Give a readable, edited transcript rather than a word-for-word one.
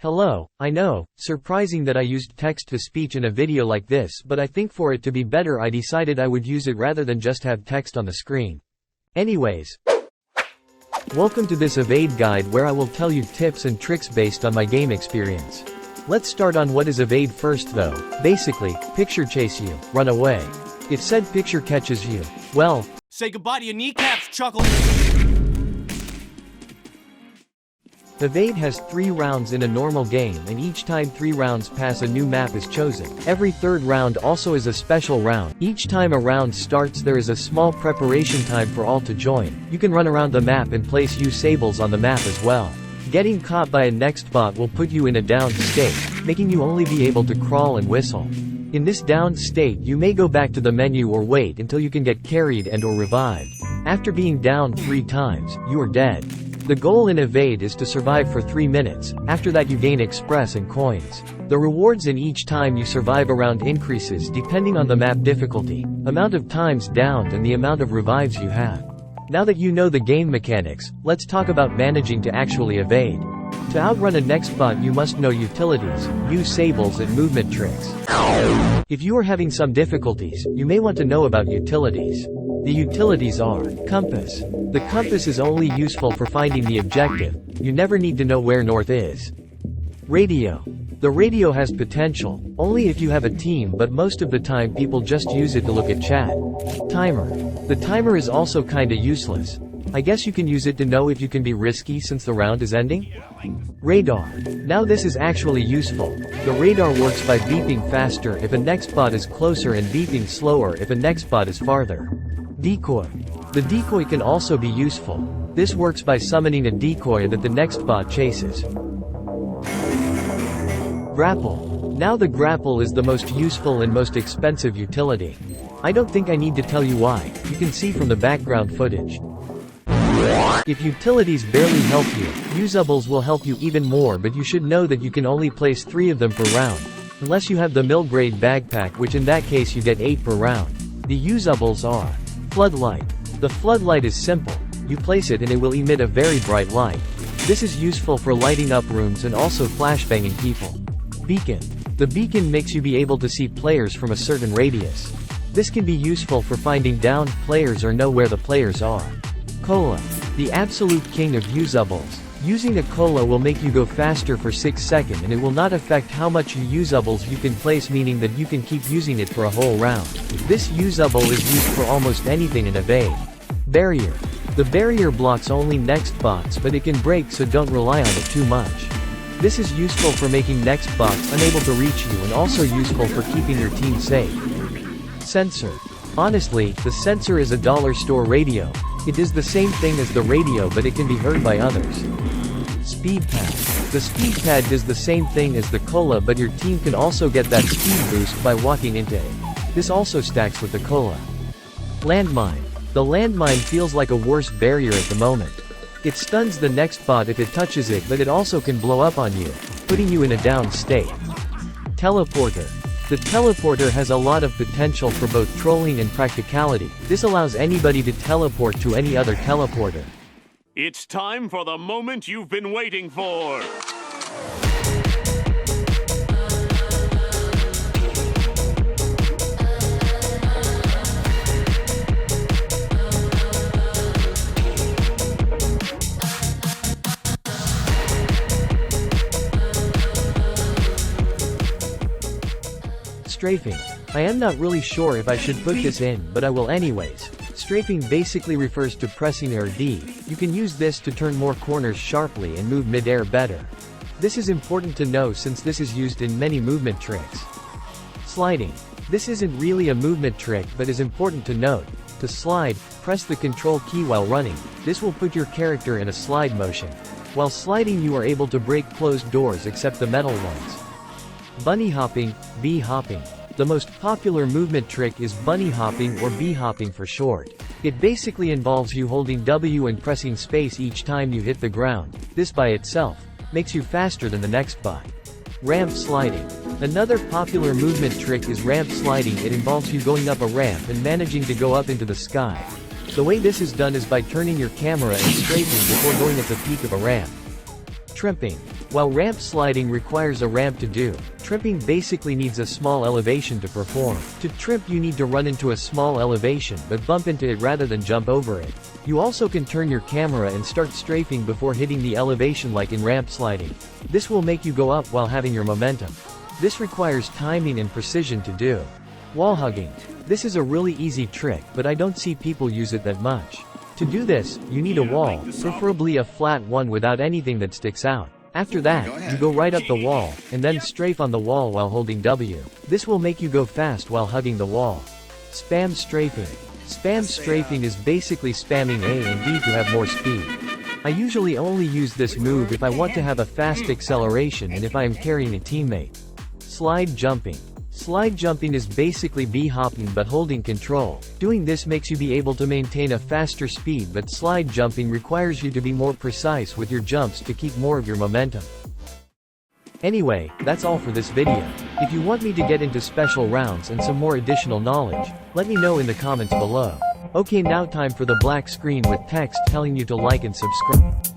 Hello, I know, surprising that I used text-to-speech in a video like this, but I think for it to be better I decided I would use it rather than just have text on the screen. Anyways, welcome to this evade guide where I will tell you tips and tricks based on my game experience. Let's start on what is evade first though. Basically, picture chase you, run away. If said picture catches you, well, say goodbye to your kneecaps, Chuckle! Evade has 3 rounds in a normal game and each time 3 rounds pass a new map is chosen. Every third round also is a special round. Each time a round starts there is a small preparation time for all to join. You can run around the map and place U-sables on the map as well. Getting caught by a next bot will put you in a downed state, making you only be able to crawl and whistle. In this downed state you may go back to the menu or wait until you can get carried and or revived. After being down 3 times, you are dead. The goal in evade is to survive for 3 minutes, after that you gain express and coins. The rewards in each time you survive around increases depending on the map difficulty, amount of times downed and the amount of revives you have. Now that you know the game mechanics, let's talk about managing to actually evade. To outrun a next bot you must know utilities, U-sables and movement tricks. If you are having some difficulties, you may want to know about utilities. The utilities are compass. The compass is only useful for finding the objective. You never need to know where north is. Radio. The radio has potential, only if you have a team, but most of the time people just use it to look at chat. Timer. The timer is also kinda useless. I guess you can use it to know if you can be risky since the round is ending. Radar. Now this is actually useful. The radar works by beeping faster if a next bot is closer and beeping slower if a next bot is farther. Decoy. The decoy can also be useful. This works by summoning a decoy that the next bot chases. Grapple. Now the grapple is the most useful and most expensive utility. I don't think I need to tell you why, you can see from the background footage. If utilities barely help you, usables will help you even more, but you should know that you can only place 3 of them per round. Unless you have the mill-grade backpack, which in that case you get 8 per round. The usables are floodlight. The floodlight is simple. You place it and it will emit a very bright light. This is useful for lighting up rooms and also flashbanging people. Beacon. The beacon makes you be able to see players from a certain radius. This can be useful for finding downed players or know where the players are. Cola. The absolute king of usables. Using a cola will make you go faster for 6 seconds and it will not affect how much usables you can place, meaning that you can keep using it for a whole round. This usable is used for almost anything in evade. Barrier. The barrier blocks only next bots, but it can break, so don't rely on it too much. This is useful for making next bots unable to reach you and also useful for keeping your team safe. Sensor. Honestly, the sensor is a dollar store radio. It is the same thing as the radio, but it can be heard by others. Speed pad. The speed pad does the same thing as the cola, but your team can also get that speed boost by walking into it. This also stacks with the cola. Landmine. The landmine feels like a worse barrier at the moment. It stuns the next bot if it touches it, but it also can blow up on you, putting you in a down state. Teleporter. The teleporter has a lot of potential for both trolling and practicality. This allows anybody to teleport to any other teleporter. It's time for the moment you've been waiting for! Strafing. I am not really sure if I should put this in, but I will anyways. Strafing basically refers to pressing RD. You can use this to turn more corners sharply and move mid-air better. This is important to know since this is used in many movement tricks. Sliding. This isn't really a movement trick but is important to note. To slide, press the control key while running. This will put your character in a slide motion. While sliding you are able to break closed doors except the metal ones. Bunny hopping, bee hopping. The most popular movement trick is bunny hopping or bee hopping for short. It basically involves you holding W and pressing space each time you hit the ground. This by itself makes you faster than the next bot. Ramp sliding. Another popular movement trick is ramp sliding. It involves you going up a ramp and managing to go up into the sky. The way this is done is by turning your camera and strafing before going at the peak of a ramp. Trimping. While ramp sliding requires a ramp to do, trimping basically needs a small elevation to perform. To trimp you need to run into a small elevation but bump into it rather than jump over it. You also can turn your camera and start strafing before hitting the elevation like in ramp sliding. This will make you go up while having your momentum. This requires timing and precision to do. Wallhugging. This is a really easy trick, but I don't see people use it that much. To do this, you need a wall, preferably a flat one without anything that sticks out. After that, you go right up the wall, and then strafe on the wall while holding W. This will make you go fast while hugging the wall. Spam strafing. Spam strafing is basically spamming A and B to have more speed. I usually only use this move if I want to have a fast acceleration and if I am carrying a teammate. Slide jumping. Slide jumping is basically B-hopping but holding control. Doing this makes you be able to maintain a faster speed, but slide jumping requires you to be more precise with your jumps to keep more of your momentum. Anyway, that's all for this video. If you want me to get into special rounds and some more additional knowledge, let me know in the comments below. Okay, now time for the black screen with text telling you to like and subscribe.